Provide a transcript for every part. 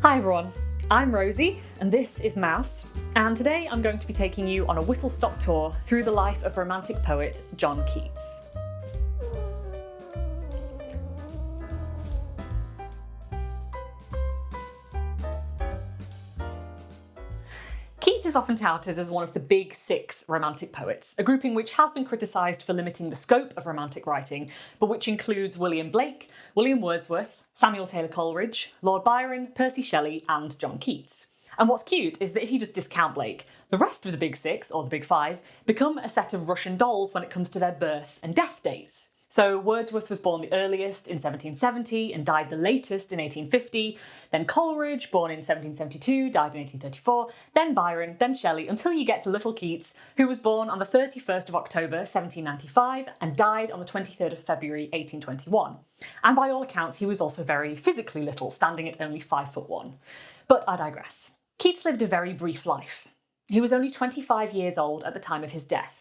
Hi everyone, I'm Rosie and this is Mouse, and today I'm going to be taking you on a whistle-stop tour through the life of romantic poet John Keats. Keats is often touted as one of the big six romantic poets, a grouping which has been criticised for limiting the scope of romantic writing, but which includes William Blake, William Wordsworth, Samuel Taylor Coleridge, Lord Byron, Percy Shelley and John Keats. And what's cute is that if you just discount Blake, the rest of the big six, or the big five, become a set of Russian dolls when it comes to their birth and death dates. So Wordsworth was born the earliest in 1770 and died the latest in 1850, then Coleridge, born in 1772, died in 1834, then Byron, then Shelley, until you get to little Keats, who was born on the 31st of October 1795 and died on the 23rd of February 1821. And by all accounts, he was also very physically little, standing at only 5'1". But I digress. Keats lived a very brief life. He was only 25 years old at the time of his death.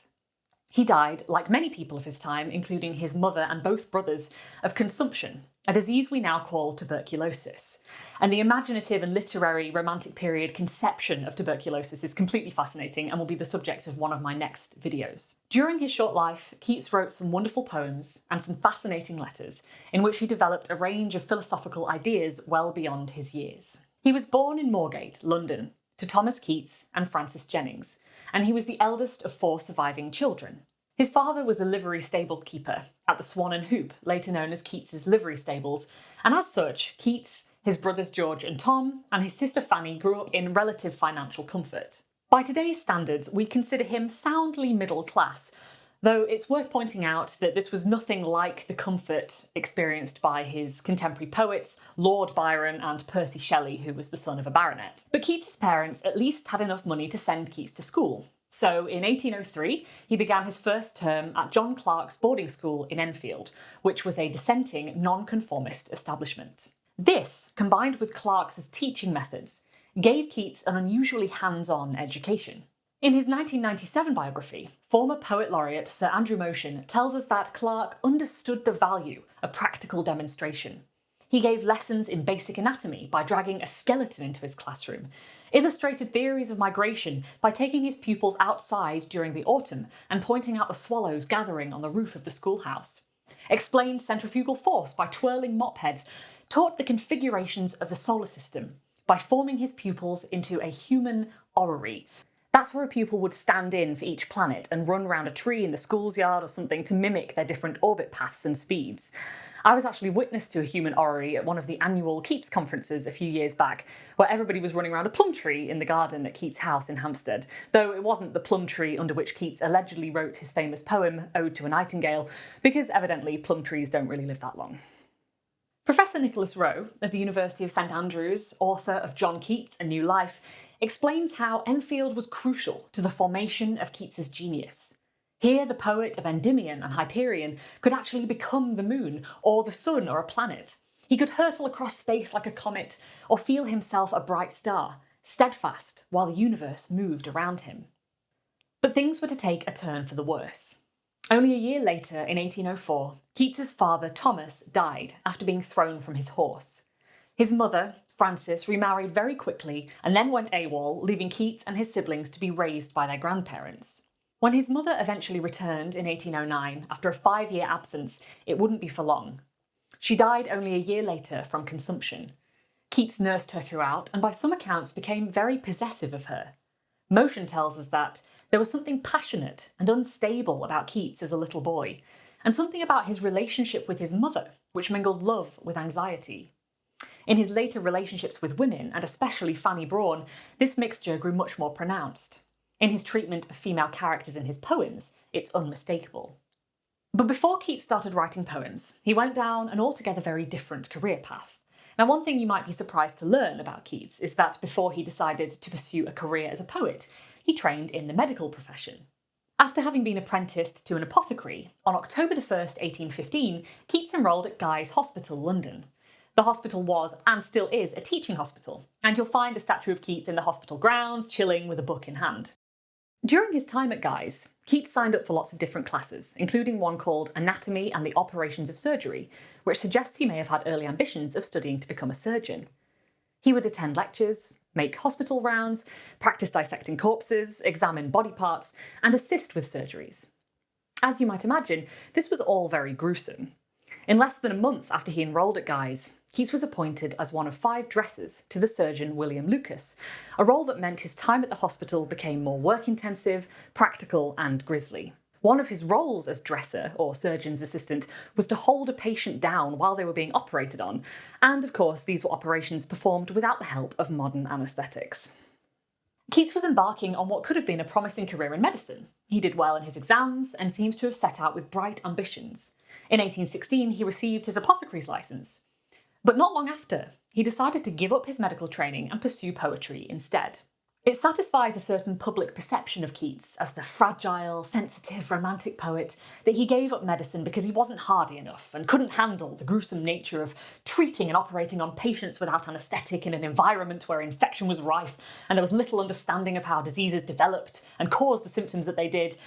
He died, like many people of his time, including his mother and both brothers, of consumption, a disease we now call tuberculosis. And the imaginative and literary romantic period conception of tuberculosis is completely fascinating and will be the subject of one of my next videos. During his short life, Keats wrote some wonderful poems and some fascinating letters in which he developed a range of philosophical ideas well beyond his years. He was born in Moorgate, London, to Thomas Keats and Frances Jennings, and he was the eldest of 4 surviving children. His father was a livery stable keeper at the Swan and Hoop, later known as Keats's Livery Stables, and as such, Keats, his brothers George and Tom, and his sister Fanny grew up in relative financial comfort. By today's standards, we consider him soundly middle class, though it's worth pointing out that this was nothing like the comfort experienced by his contemporary poets, Lord Byron and Percy Shelley, who was the son of a baronet. But Keats's parents at least had enough money to send Keats to school. So in 1803, he began his first term at John Clarke's boarding school in Enfield, which was a dissenting, nonconformist establishment. This, combined with Clarke's teaching methods, gave Keats an unusually hands-on education. In his 1997 biography, former poet laureate Sir Andrew Motion tells us that Clarke understood the value of practical demonstration. He gave lessons in basic anatomy by dragging a skeleton into his classroom, illustrated theories of migration by taking his pupils outside during the autumn and pointing out the swallows gathering on the roof of the schoolhouse, explained centrifugal force by twirling mop heads, taught the configurations of the solar system by forming his pupils into a human orrery. That's where a pupil would stand in for each planet and run round a tree in the school's yard or something to mimic their different orbit paths and speeds. I was actually witness to a human orrery at one of the annual Keats conferences a few years back, where everybody was running around a plum tree in the garden at Keats' house in Hampstead, though it wasn't the plum tree under which Keats allegedly wrote his famous poem, Ode to a Nightingale, because evidently plum trees don't really live that long. Professor Nicholas Rowe, of the University of St Andrews, author of John Keats, A New Life, explains how Enfield was crucial to the formation of Keats's genius. Here, the poet of Endymion and Hyperion could actually become the moon, or the sun, or a planet. He could hurtle across space like a comet, or feel himself a bright star, steadfast while the universe moved around him. But things were to take a turn for the worse. Only a year later, in 1804, Keats's father, Thomas, died after being thrown from his horse. His mother, Frances, remarried very quickly and then went AWOL, leaving Keats and his siblings to be raised by their grandparents. When his mother eventually returned in 1809, after a 5-year absence, it wouldn't be for long. She died only a year later from consumption. Keats nursed her throughout and by some accounts became very possessive of her. Motion tells us that there was something passionate and unstable about Keats as a little boy, and something about his relationship with his mother, which mingled love with anxiety. In his later relationships with women, and especially Fanny Brawne, this mixture grew much more pronounced. In his treatment of female characters in his poems, it's unmistakable. But before Keats started writing poems, he went down an altogether very different career path. Now, one thing you might be surprised to learn about Keats is that before he decided to pursue a career as a poet, he trained in the medical profession. After having been apprenticed to an apothecary, on October 1st, 1815, Keats enrolled at Guy's Hospital, London. The hospital was, and still is, a teaching hospital, and you'll find a statue of Keats in the hospital grounds, chilling with a book in hand. During his time at Guy's, Keats signed up for lots of different classes, including one called Anatomy and the Operations of Surgery, which suggests he may have had early ambitions of studying to become a surgeon. He would attend lectures, make hospital rounds, practice dissecting corpses, examine body parts, and assist with surgeries. As you might imagine, this was all very gruesome. In less than a month after he enrolled at Guy's, Keats was appointed as one of 5 dressers to the surgeon William Lucas, a role that meant his time at the hospital became more work-intensive, practical, and grisly. One of his roles as dresser, or surgeon's assistant, was to hold a patient down while they were being operated on, and of course these were operations performed without the help of modern anaesthetics. Keats was embarking on what could have been a promising career in medicine. He did well in his exams and seems to have set out with bright ambitions. In 1816 he received his apothecary's licence. But not long after, he decided to give up his medical training and pursue poetry instead. It satisfies a certain public perception of Keats as the fragile, sensitive, romantic poet that he gave up medicine because he wasn't hardy enough and couldn't handle the gruesome nature of treating and operating on patients without anaesthetic in an environment where infection was rife and there was little understanding of how diseases developed and caused the symptoms that they did.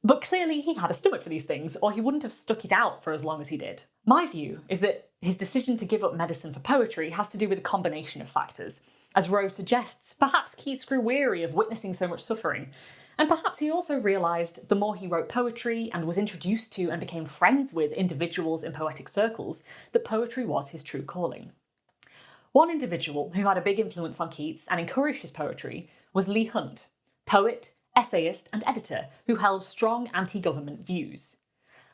But clearly he had a stomach for these things, or he wouldn't have stuck it out for as long as he did. My view is that his decision to give up medicine for poetry has to do with a combination of factors. As Rose suggests, perhaps Keats grew weary of witnessing so much suffering. And perhaps he also realised the more he wrote poetry and was introduced to and became friends with individuals in poetic circles, that poetry was his true calling. One individual who had a big influence on Keats and encouraged his poetry was Leigh Hunt, poet, essayist and editor who held strong anti-government views.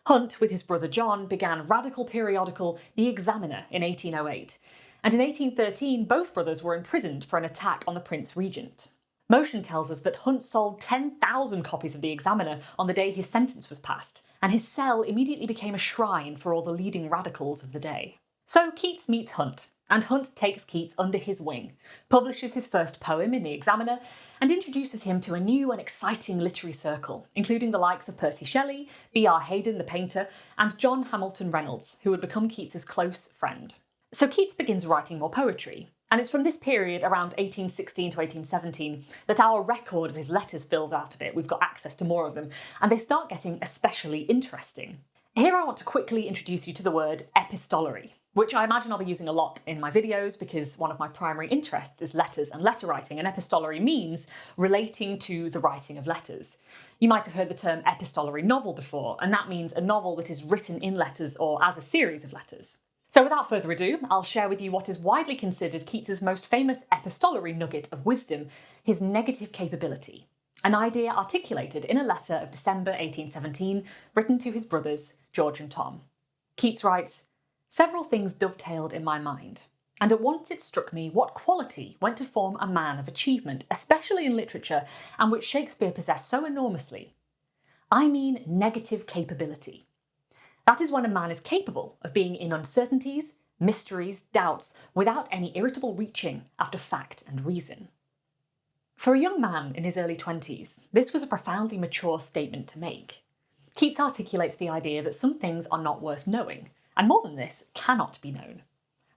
Hunt, with his brother John, began radical periodical The Examiner in 1808, and in 1813 both brothers were imprisoned for an attack on the Prince Regent. Motion tells us that Hunt sold 10,000 copies of The Examiner on the day his sentence was passed, and his cell immediately became a shrine for all the leading radicals of the day. So Keats meets Hunt, and Hunt takes Keats under his wing, publishes his first poem in The Examiner, and introduces him to a new and exciting literary circle, including the likes of Percy Shelley, B.R. Haydon the painter, and John Hamilton Reynolds, who would become Keats's close friend. So Keats begins writing more poetry, and it's from this period, around 1816 to 1817, that our record of his letters fills out a bit. We've got access to more of them, and they start getting especially interesting. Here I want to quickly introduce you to the word epistolary, which I imagine I'll be using a lot in my videos because one of my primary interests is letters and letter writing, and epistolary means relating to the writing of letters. You might have heard the term epistolary novel before, and that means a novel that is written in letters or as a series of letters. So without further ado, I'll share with you what is widely considered Keats's most famous epistolary nugget of wisdom, his negative capability, an idea articulated in a letter of December 1817 written to his brothers, George and Tom. Keats writes, "Several things dovetailed in my mind, and at once it struck me what quality went to form a man of achievement, especially in literature, and which Shakespeare possessed so enormously. I mean negative capability. That is when a man is capable of being in uncertainties, mysteries, doubts, without any irritable reaching after fact and reason." For a young man in his early 20s, this was a profoundly mature statement to make. Keats articulates the idea that some things are not worth knowing, and more than this, cannot be known.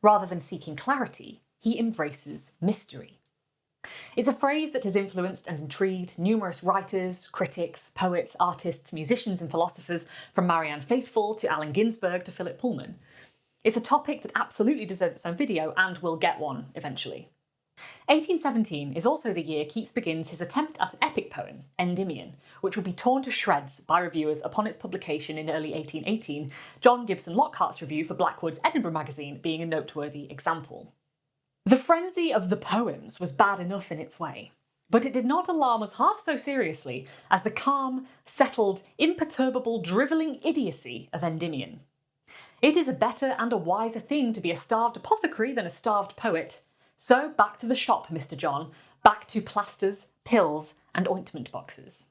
Rather than seeking clarity, he embraces mystery. It's a phrase that has influenced and intrigued numerous writers, critics, poets, artists, musicians and philosophers, from Marianne Faithfull to Allen Ginsberg to Philip Pullman. It's a topic that absolutely deserves its own video and will get one eventually. 1817 is also the year Keats begins his attempt at an epic poem, Endymion, which would be torn to shreds by reviewers upon its publication in early 1818, John Gibson Lockhart's review for Blackwood's Edinburgh magazine being a noteworthy example. The frenzy of the poems was bad enough in its way, but it did not alarm us half so seriously as the calm, settled, imperturbable, drivelling idiocy of Endymion. It is a better and a wiser thing to be a starved apothecary than a starved poet. So back to the shop, Mr. John, back to plasters, pills, and ointment boxes.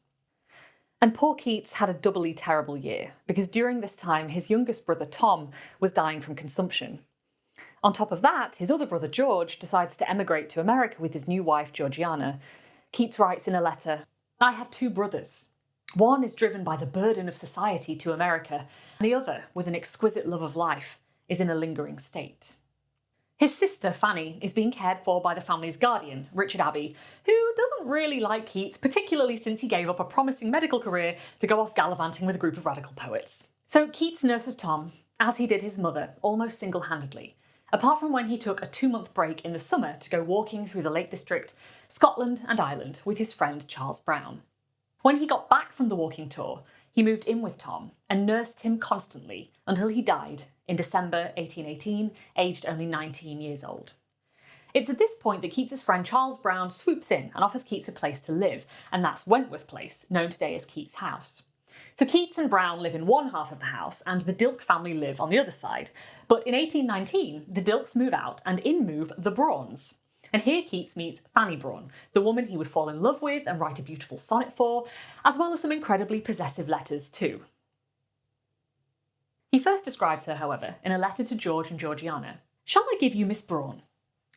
And poor Keats had a doubly terrible year, because during this time his youngest brother Tom was dying from consumption. On top of that, his other brother George decides to emigrate to America with his new wife Georgiana. Keats writes in a letter, "I have 2 brothers. One is driven by the burden of society to America, and the other, with an exquisite love of life, is in a lingering state." His sister, Fanny, is being cared for by the family's guardian, Richard Abbey, who doesn't really like Keats, particularly since he gave up a promising medical career to go off gallivanting with a group of radical poets. So Keats nurses Tom, as he did his mother, almost single-handedly, apart from when he took a 2-month break in the summer to go walking through the Lake District, Scotland and Ireland with his friend Charles Brown. When he got back from the walking tour, he moved in with Tom and nursed him constantly until he died in December 1818, aged only 19 years old. It's at this point that Keats's friend Charles Brown swoops in and offers Keats a place to live, and that's Wentworth Place, known today as Keats' house. So Keats and Brown live in one half of the house and the Dilke family live on the other side. But in 1819, the Dilkes move out and in move the Brauns. And here Keats meets Fanny Braun, the woman he would fall in love with and write a beautiful sonnet for, as well as some incredibly possessive letters too. He first describes her, however, in a letter to George and Georgiana. "Shall I give you Miss Braun?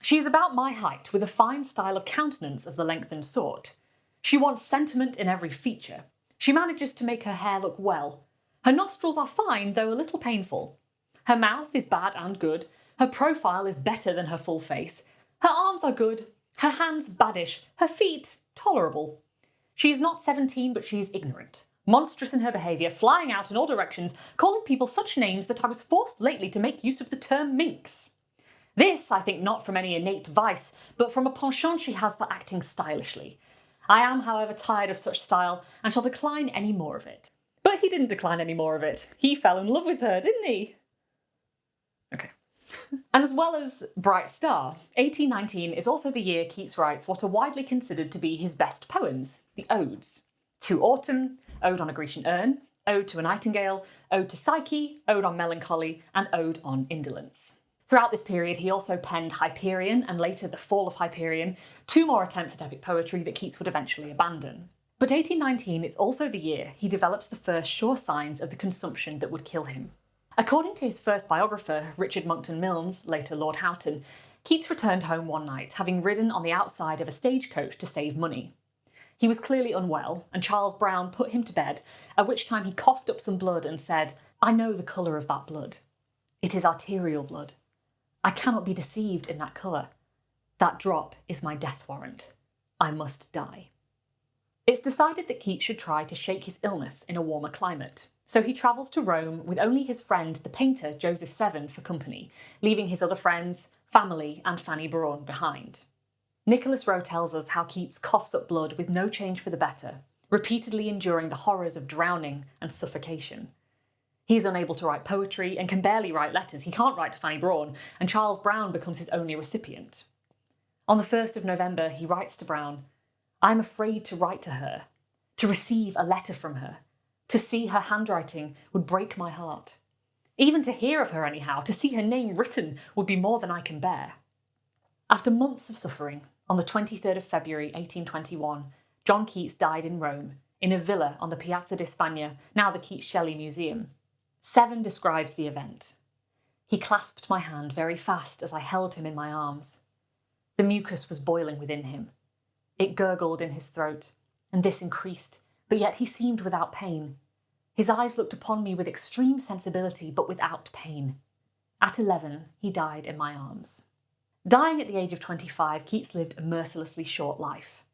She is about my height, with a fine style of countenance of the lengthened sort. She wants sentiment in every feature. She manages to make her hair look well. Her nostrils are fine, though a little painful. Her mouth is bad and good. Her profile is better than her full face. Her arms are good. Her hands baddish. Her feet tolerable. She is not 17, but she is ignorant, monstrous in her behaviour, flying out in all directions, calling people such names that I was forced lately to make use of the term minx. This, I think, not from any innate vice, but from a penchant she has for acting stylishly. I am, however, tired of such style and shall decline any more of it." But he didn't decline any more of it. He fell in love with her, didn't he? Okay. And as well as Bright Star, 1819 is also the year Keats writes what are widely considered to be his best poems, the Odes. To Autumn, Ode on a Grecian Urn, Ode to a Nightingale, Ode to Psyche, Ode on Melancholy, and Ode on Indolence. Throughout this period, he also penned Hyperion and later The Fall of Hyperion, 2 more attempts at epic poetry that Keats would eventually abandon. But 1819 is also the year he develops the first sure signs of the consumption that would kill him. According to his first biographer, Richard Monckton Milnes, later Lord Houghton, Keats returned home one night, having ridden on the outside of a stagecoach to save money. He was clearly unwell, and Charles Brown put him to bed, at which time he coughed up some blood and said, "I know the colour of that blood. It is arterial blood. I cannot be deceived in that colour. That drop is my death warrant. I must die." It's decided that Keats should try to shake his illness in a warmer climate, so he travels to Rome with only his friend, the painter Joseph Severn, for company, leaving his other friends, family, and Fanny Braun behind. Nicholas Rowe tells us how Keats coughs up blood with no change for the better, repeatedly enduring the horrors of drowning and suffocation. He's unable to write poetry and can barely write letters. He can't write to Fanny Braun, and Charles Brown becomes his only recipient. On the 1st of November, he writes to Brown, "I am afraid to write to her, to receive a letter from her. To see her handwriting would break my heart. Even to hear of her anyhow, to see her name written would be more than I can bear." After months of suffering, on the 23rd of February 1821, John Keats died in Rome, in a villa on the Piazza di Spagna, now the Keats Shelley Museum. Severn describes the event. "He clasped my hand very fast as I held him in my arms. The mucus was boiling within him. It gurgled in his throat, and this increased, but yet he seemed without pain. His eyes looked upon me with extreme sensibility, but without pain. At 11, he died in my arms." Dying at the age of 25, Keats lived a mercilessly short life.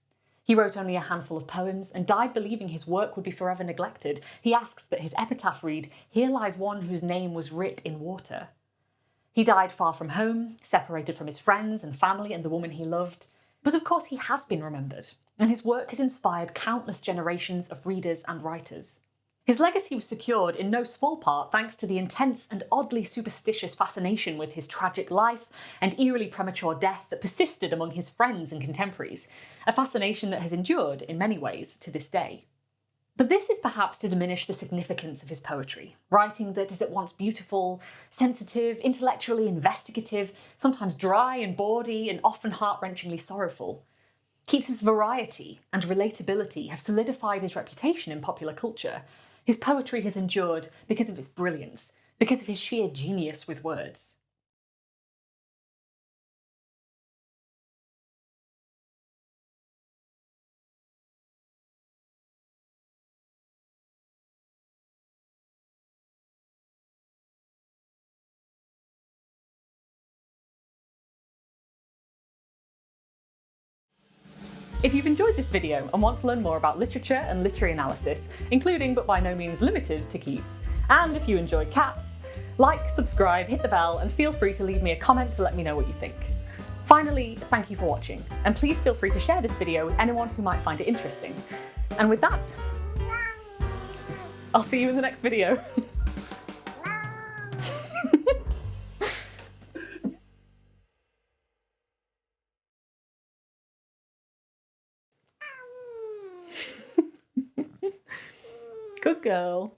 He wrote only a handful of poems and died believing his work would be forever neglected. He asked that his epitaph read, "Here lies one whose name was writ in water." He died far from home, separated from his friends and family and the woman he loved. But of course he has been remembered, and his work has inspired countless generations of readers and writers. His legacy was secured in no small part thanks to the intense and oddly superstitious fascination with his tragic life and eerily premature death that persisted among his friends and contemporaries, a fascination that has endured, in many ways, to this day. But this is perhaps to diminish the significance of his poetry, writing that is at once beautiful, sensitive, intellectually investigative, sometimes dry and bawdy, and often heart-wrenchingly sorrowful. Keats's variety and relatability have solidified his reputation in popular culture. His poetry has endured because of its brilliance, because of his sheer genius with words. If you've enjoyed this video and want to learn more about literature and literary analysis, including but by no means limited to Keats, and if you enjoyed cats, like, subscribe, hit the bell, and feel free to leave me a comment to let me know what you think. Finally, thank you for watching, and please feel free to share this video with anyone who might find it interesting. And with that, I'll see you in the next video. Good girl.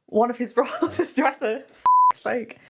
One of his brothers' dresser. For f***'s sake.